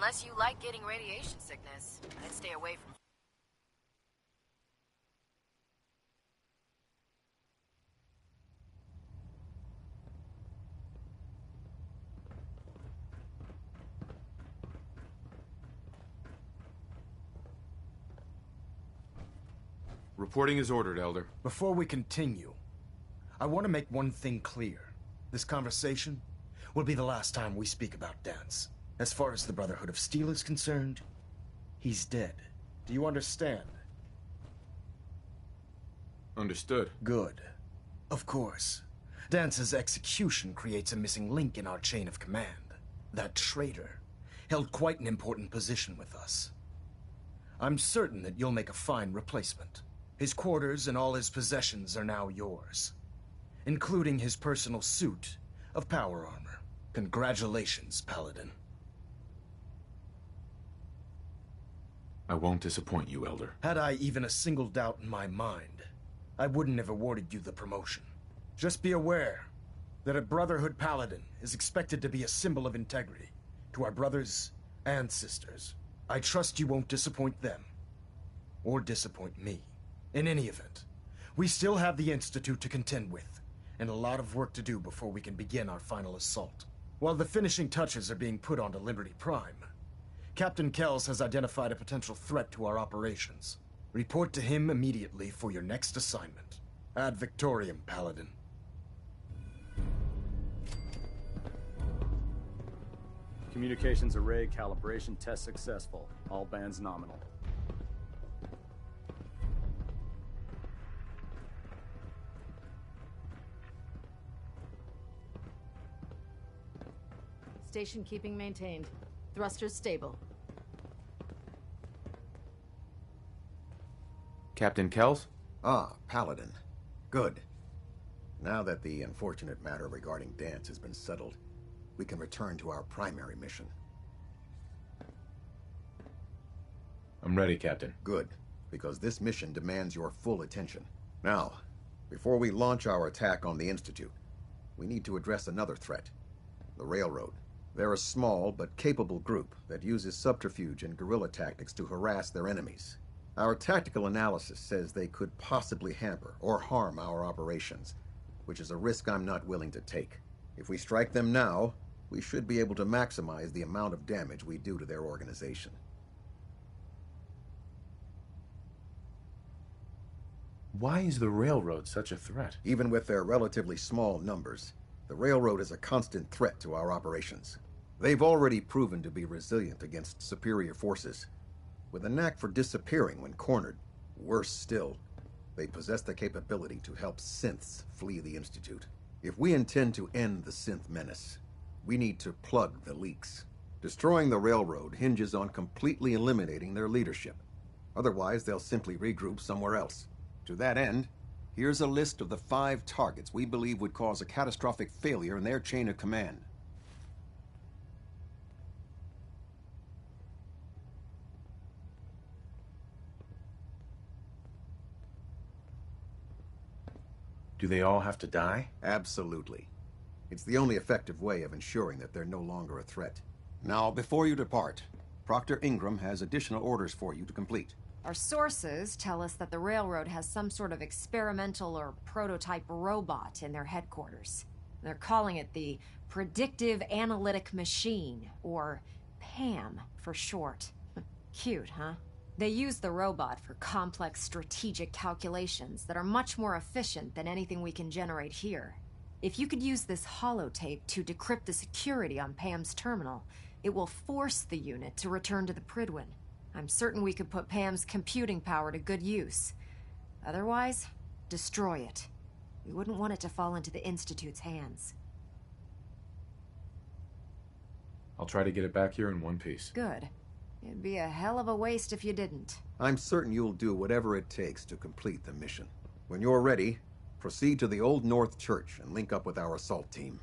Unless you like getting radiation sickness, I'd stay away from... Reporting is ordered, Elder. Before we continue, I want to make one thing clear. This conversation will be the last time we speak about Danse. As far as the Brotherhood of Steel is concerned, he's dead. Do you understand? Understood. Good. Of course. Dance's execution creates a missing link in our chain of command. That traitor held quite an important position with us. I'm certain that you'll make a fine replacement. His quarters and all his possessions are now yours, including his personal suit of power armor. Congratulations, Paladin. I won't disappoint you, Elder. Had I even a single doubt in my mind, I wouldn't have awarded you the promotion. Just be aware that a Brotherhood Paladin is expected to be a symbol of integrity to our brothers and sisters. I trust you won't disappoint them, or disappoint me. In any event, we still have the Institute to contend with, and a lot of work to do before we can begin our final assault. While the finishing touches are being put onto Liberty Prime, Captain Kells has identified a potential threat to our operations. Report to him immediately for your next assignment. Ad Victoriam, Paladin. Communications array calibration test successful. All bands nominal. Station keeping maintained. Thrusters stable. Captain Kells? Ah, Paladin. Good. Now that the unfortunate matter regarding Danse has been settled, we can return to our primary mission. I'm ready, Captain. Good, because this mission demands your full attention. Now, before we launch our attack on the Institute, we need to address another threat. The Railroad. They're a small but capable group that uses subterfuge and guerrilla tactics to harass their enemies. Our tactical analysis says they could possibly hamper or harm our operations, which is a risk I'm not willing to take. If we strike them now, we should be able to maximize the amount of damage we do to their organization. Why is the Railroad such a threat? Even with their relatively small numbers, the Railroad is a constant threat to our operations. They've already proven to be resilient against superior forces, with a knack for disappearing when cornered. Worse still, they possess the capability to help synths flee the Institute. If we intend to end the synth menace, we need to plug the leaks. Destroying the Railroad hinges on completely eliminating their leadership. Otherwise, they'll simply regroup somewhere else. To that end, here's a list of the 5 targets we believe would cause a catastrophic failure in their chain of command. Do they all have to die? Absolutely. It's the only effective way of ensuring that they're no longer a threat. Now, before you depart, Proctor Ingram has additional orders for you to complete. Our sources tell us that the Railroad has some sort of experimental or prototype robot in their headquarters. They're calling it the Predictive Analytic Machine, or PAM for short. Cute, huh? They use the robot for complex strategic calculations that are much more efficient than anything we can generate here. If you could use this holotape to decrypt the security on PAM's terminal, it will force the unit to return to the Prydwen. I'm certain we could put PAM's computing power to good use. Otherwise, destroy it. We wouldn't want it to fall into the Institute's hands. I'll try to get it back here in one piece. Good. It'd be a hell of a waste if you didn't. I'm certain you'll do whatever it takes to complete the mission. When you're ready, proceed to the Old North Church and link up with our assault team.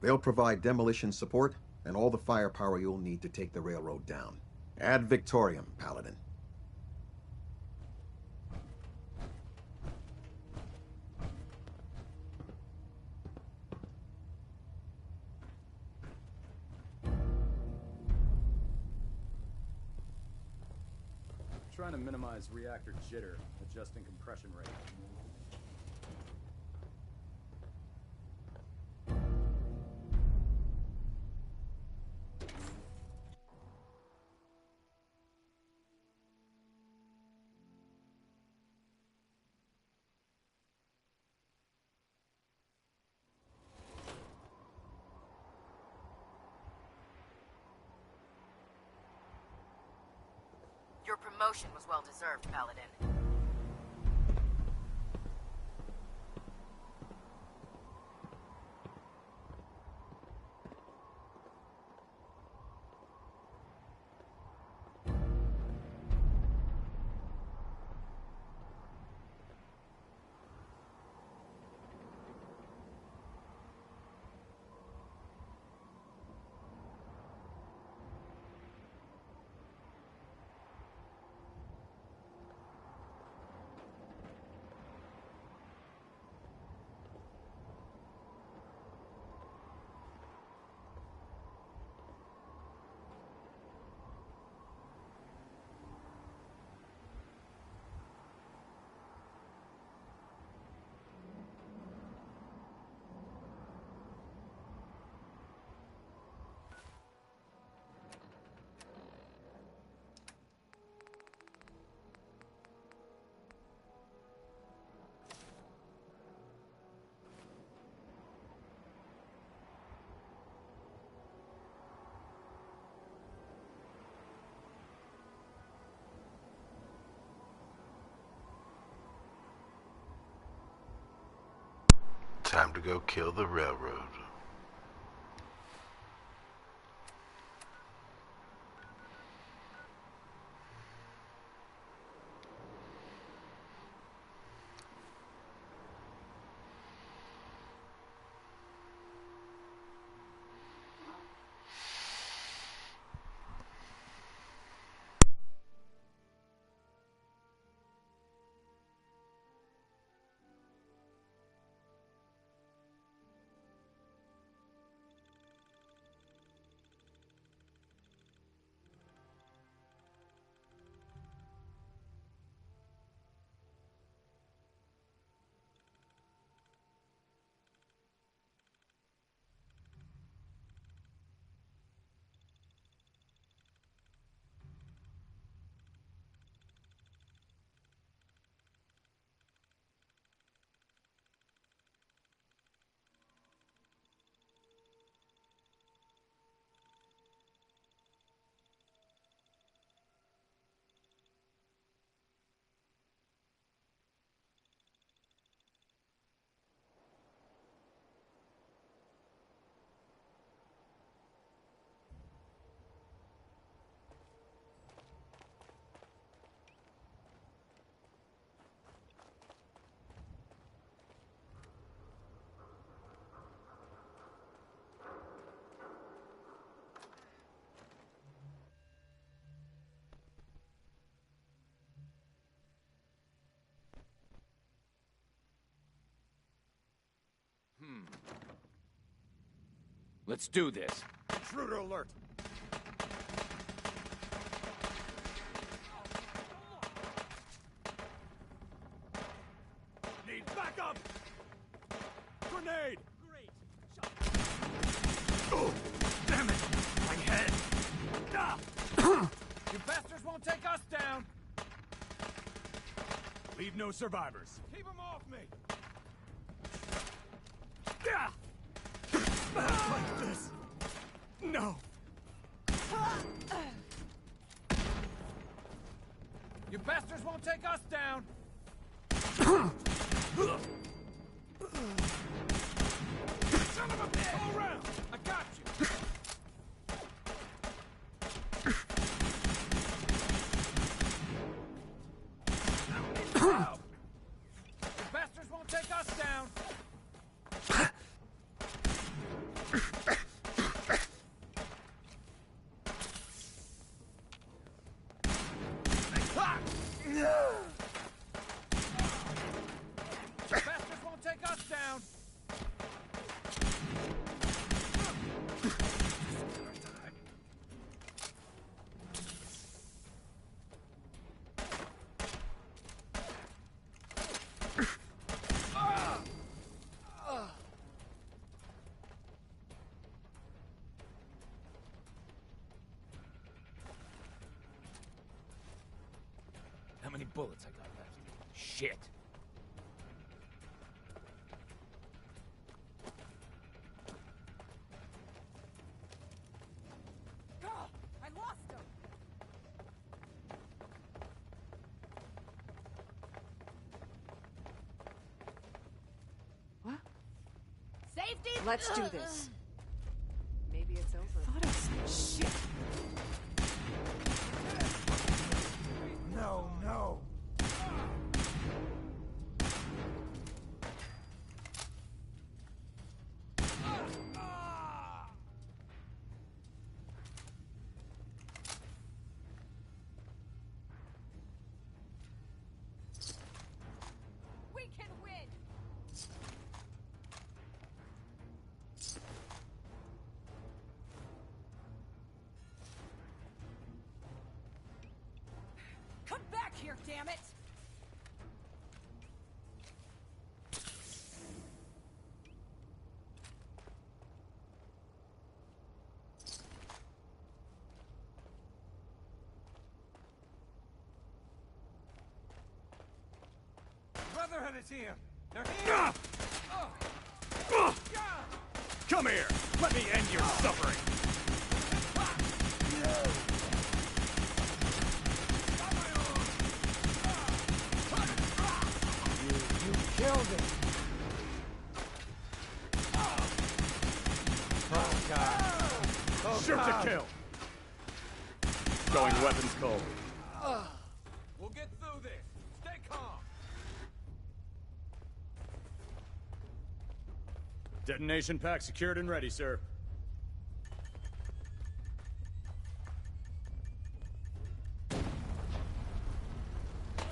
They'll provide demolition support and all the firepower you'll need to take the Railroad down. Ad Victoriam, Paladin. Trying to minimize reactor jitter, adjusting compression rate. Your promotion was well deserved, Paladin. Time to go kill the railroad. Let's do this. Intruder alert! Need backup! Grenade! Great! Oh, damn it! My head! Ah! You bastards won't take us down! Leave no survivors. Keep them off me! Ah! Not like this! No! You bastards won't take us down! Son of a bitch! All around! I got you! Wow. You bastards won't take us down! Bastards won't take us down! bullets I got left. Shit. I lost him! What? Safety! Let's do this. Maybe it's over. Shit. No, no. We can win! Come back here, damn it! Brotherhood is here. They're here. Come here! Let me end your suffering! You killed him. Oh, God. Shoot to kill! Going weapons cold. We'll get through this. Stay calm. Detonation pack secured and ready, sir.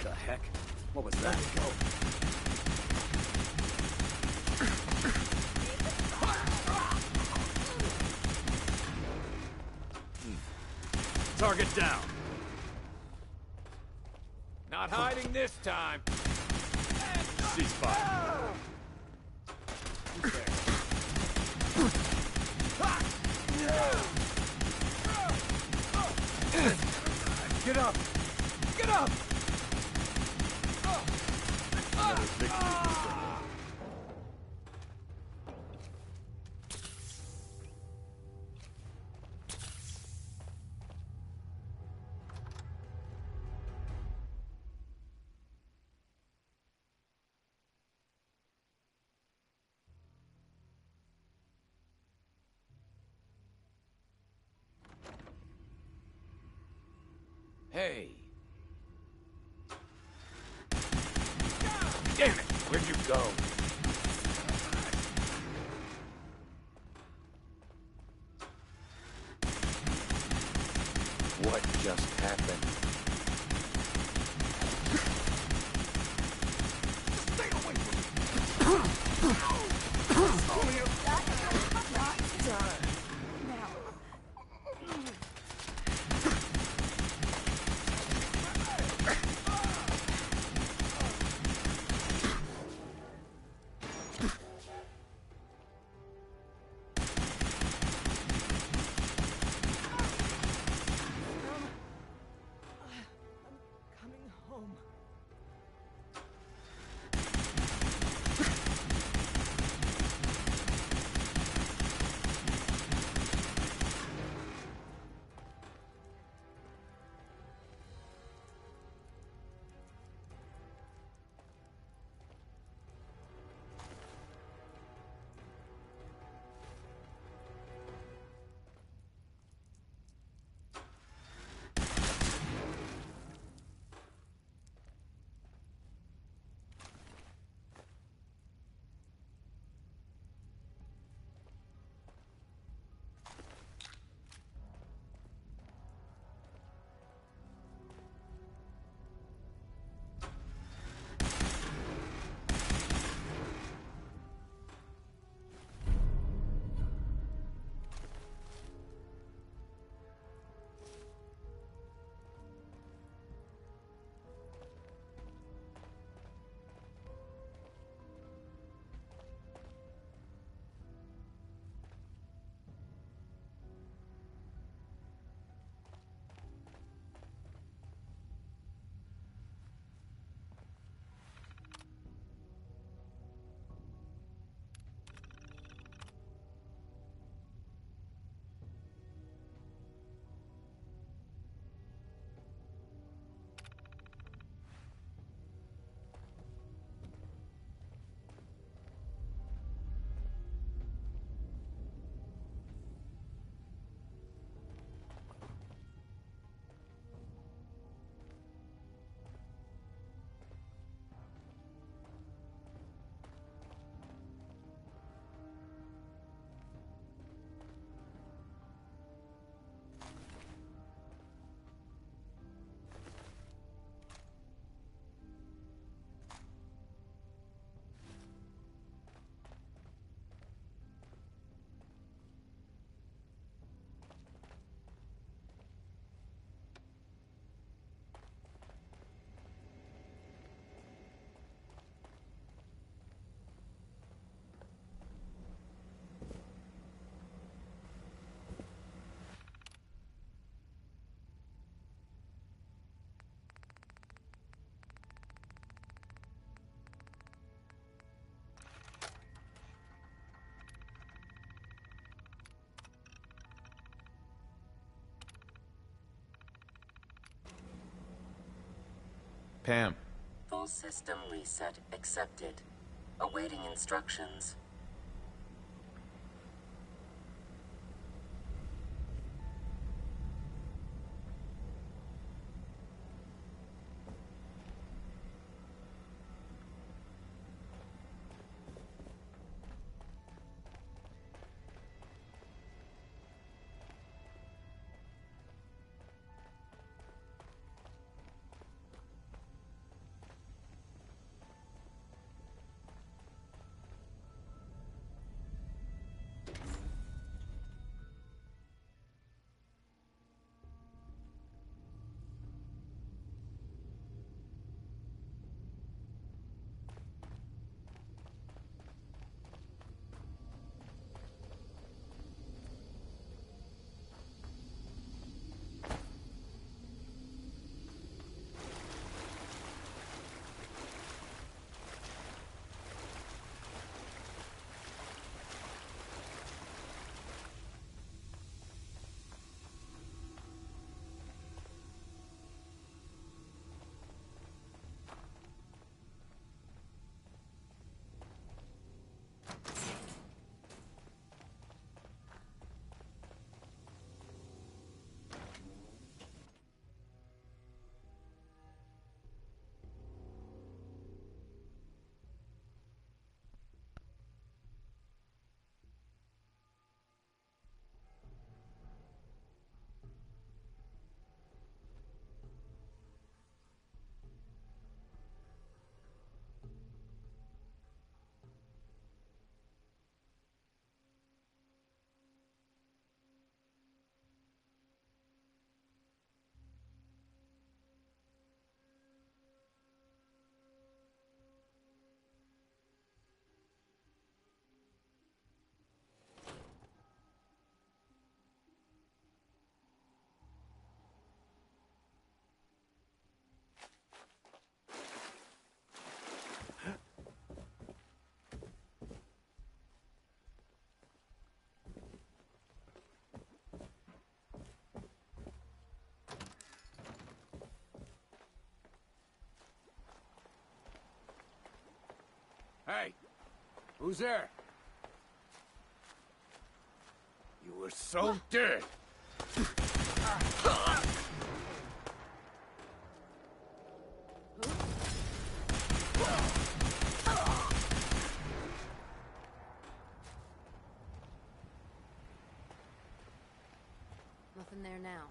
The heck? What was that? Target down. Not hiding this time. Ceasefire. Get up. Get up. Another victory confirmed. Hey. Damn it! Where'd you go? What just happened? Stay away from me! Only a Pam. Full system reset accepted. Awaiting instructions. Hey, who's there? You were so dead. Nothing there now.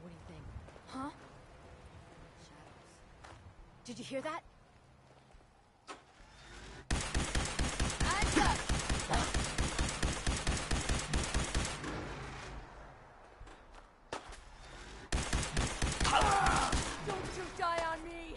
What do you think? Huh? Shadows. Did you hear that? Don't you die on me!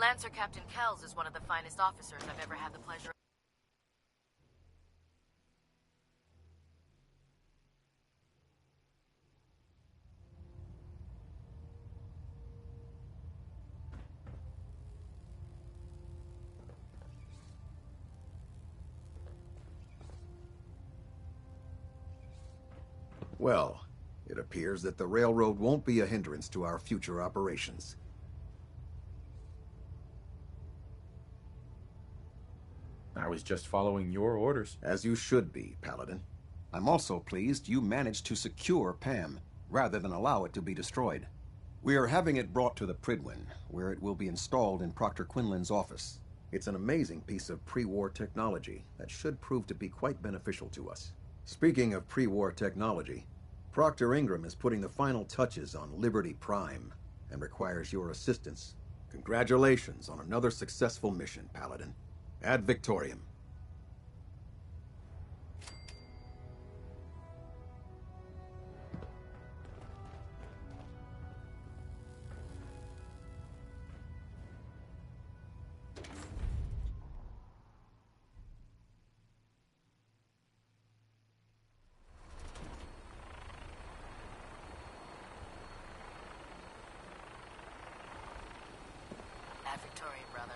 Lancer Captain Kells is one of the finest officers I've ever had the pleasure of. Well, it appears that the railroad won't be a hindrance to our future operations. I was just following your orders. As you should be, Paladin. I'm also pleased you managed to secure Pam, rather than allow it to be destroyed. We are having it brought to the Prydwen, where it will be installed in Proctor Quinlan's office. It's an amazing piece of pre-war technology that should prove to be quite beneficial to us. Speaking of pre-war technology, Proctor Ingram is putting the final touches on Liberty Prime and requires your assistance. Congratulations on another successful mission, Paladin. Ad Victoriam. Ad Victoriam, brother.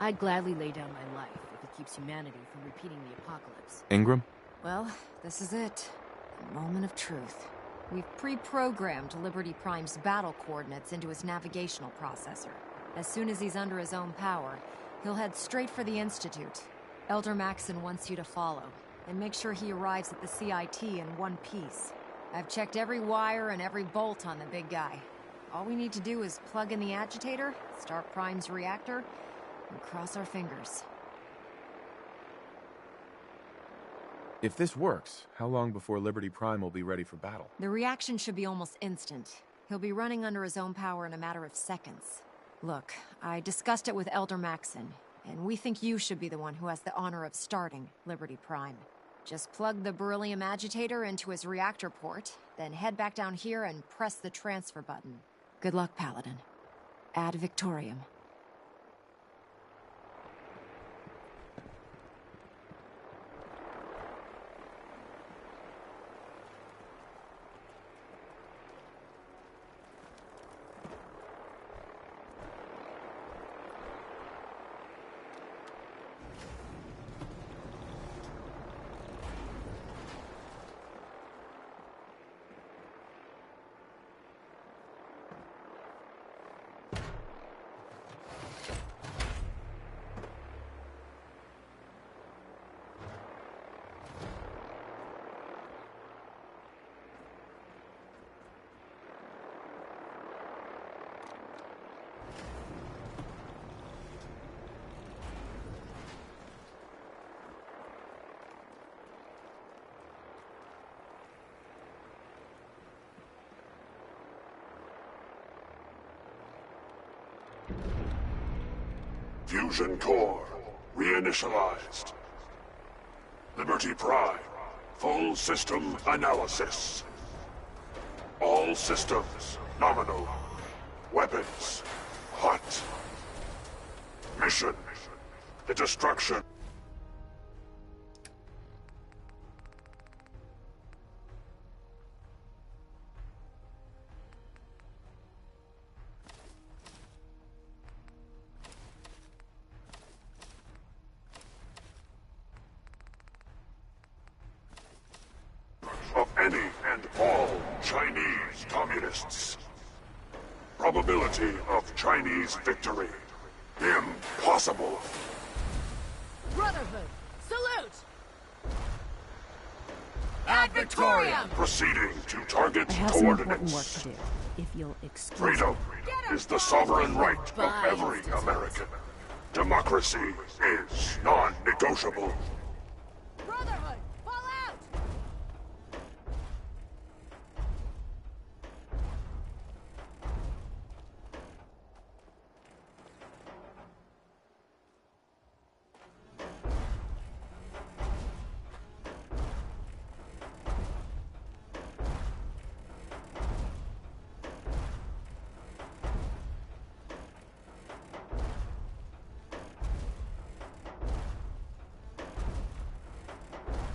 I'd gladly lay down my life if it keeps humanity from repeating the apocalypse. Ingram? Well, this is it. The moment of truth. We've pre-programmed Liberty Prime's battle coordinates into his navigational processor. As soon as he's under his own power, he'll head straight for the Institute. Elder Maxon wants you to follow, and make sure he arrives at the CIT in one piece. I've checked every wire and every bolt on the big guy. All we need to do is plug in the agitator, start Prime's reactor, and cross our fingers. If this works, how long before Liberty Prime will be ready for battle? The reaction should be almost instant. He'll be running under his own power in a matter of seconds. Look, I discussed it with Elder Maxon, and we think you should be the one who has the honor of starting Liberty Prime. Just plug the beryllium agitator into his reactor port, then head back down here and press the transfer button. Good luck, Paladin. Ad Victoriam. Fusion core reinitialized. Liberty Prime, full system analysis. All systems nominal. Weapons hot. Mission: the destruction. Of any and all Chinese communists. Probability of Chinese victory: impossible. Brotherhood, salute! Ad Victoriam! Proceeding to target I have some important work coordinates. to do. If you'll excuse Freedom me. is the sovereign right of every American. Democracy is non-negotiable. Brotherhood, fall out!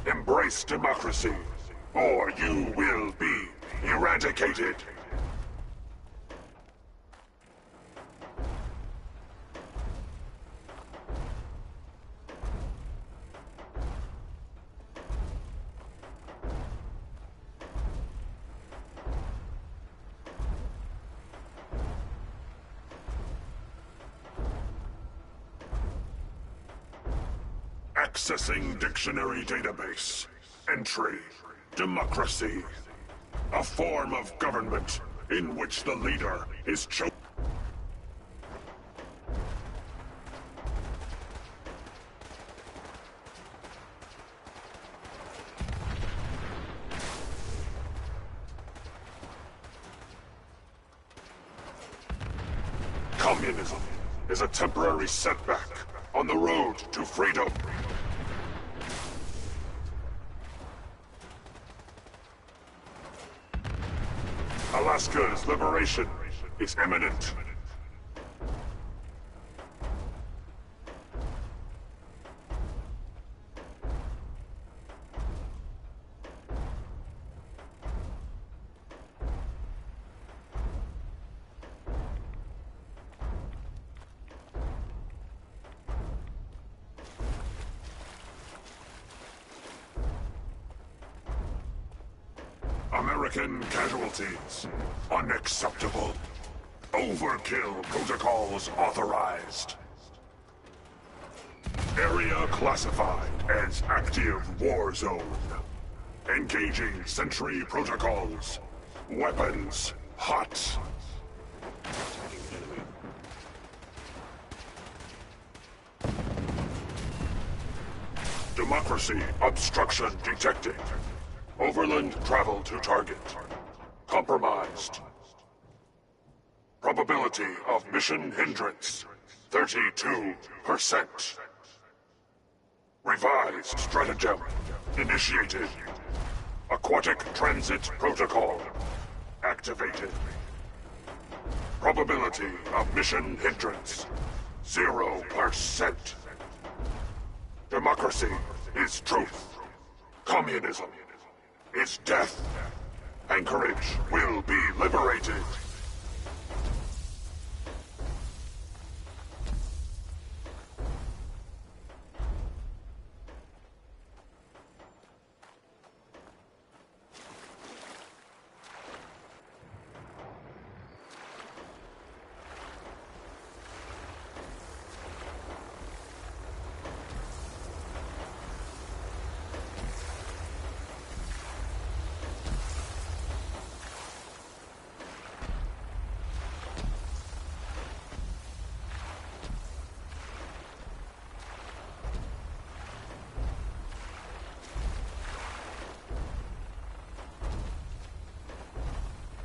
Embrace democracy, or you will be eradicated. Accessing dictionary database. Entry: democracy. A form of government in which the leader is chosen. Communism is a temporary setback on the road to freedom. Alaska's liberation is imminent. American casualties. Unacceptable. Overkill protocols authorized. Area classified as active war zone. Engaging sentry protocols. Weapons hot. Democracy obstruction detected. Overland travel to target. Compromised. Probability of mission hindrance: 32%. Revised stratagem initiated. Aquatic transit protocol activated. Probability of mission hindrance: 0%. Democracy is truth. Communism is death. Anchorage will be liberated.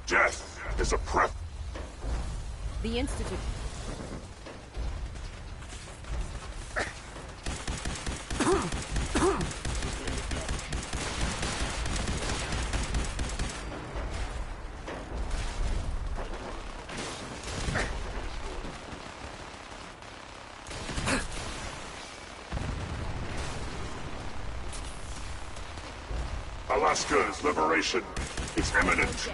Death is a prep. The Institute. Nebraska's liberation is imminent.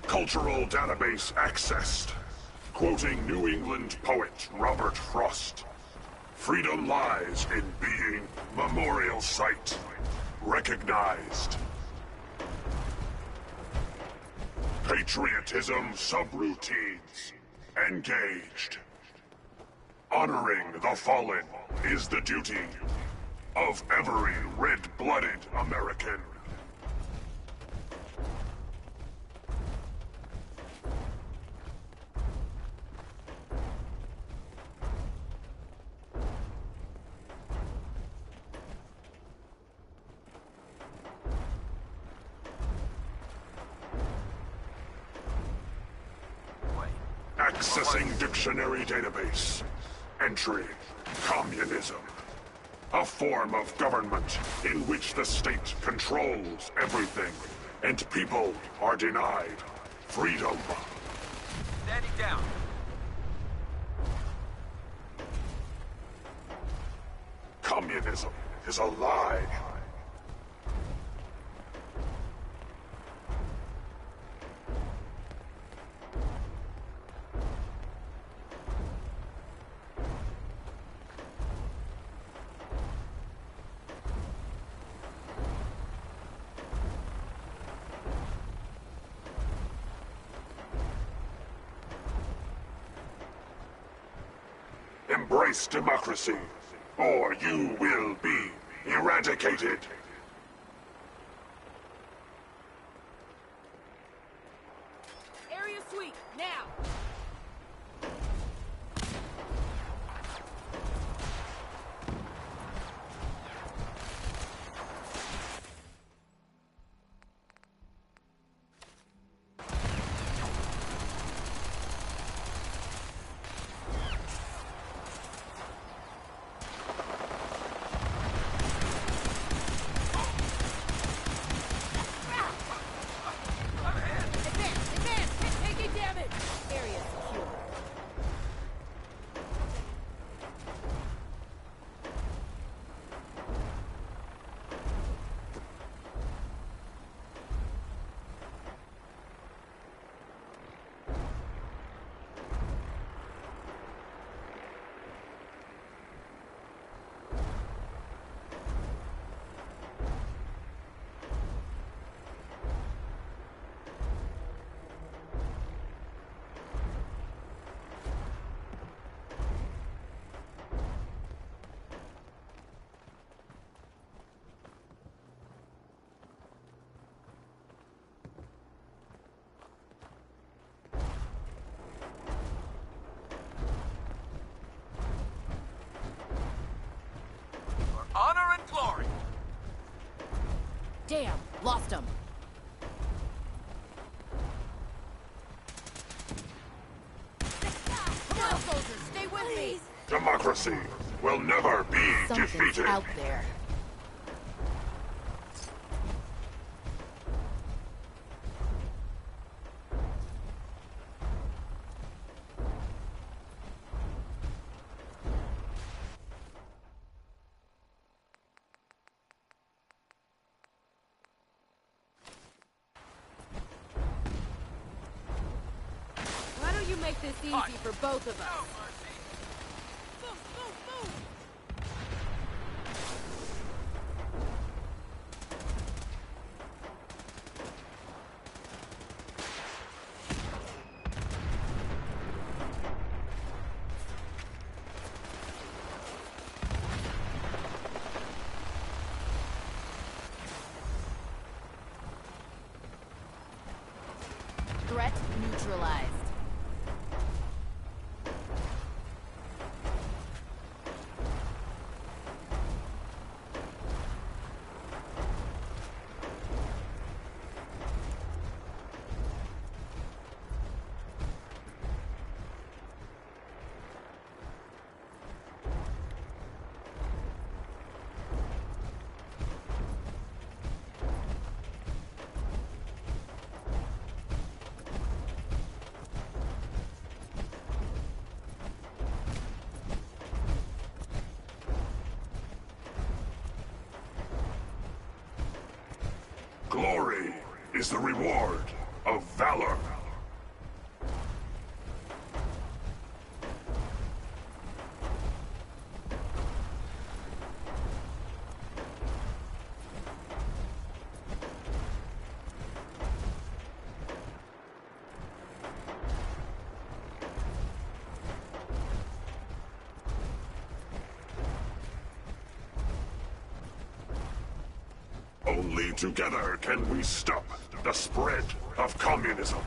Cultural database accessed. Quoting New England poet Robert Frost. Freedom lies in being memorial site. Recognized. Patriotism subroutines. Engaged. Honoring the fallen is the duty of every red-blooded American. Accessing dictionary database. Entry: communism. A form of government in which the state controls everything, and people are denied freedom. Standing down. Communism is a lie. Embrace democracy, or you will be eradicated. Area sweep, now! Honor and glory. Damn, lost him. Come on, soldiers, stay with me. Democracy will never be Something's defeated. out there. Why don't you make this easy for both of us? Threat neutralized. Glory is the reward of valor. Only together can we stop the spread of communism.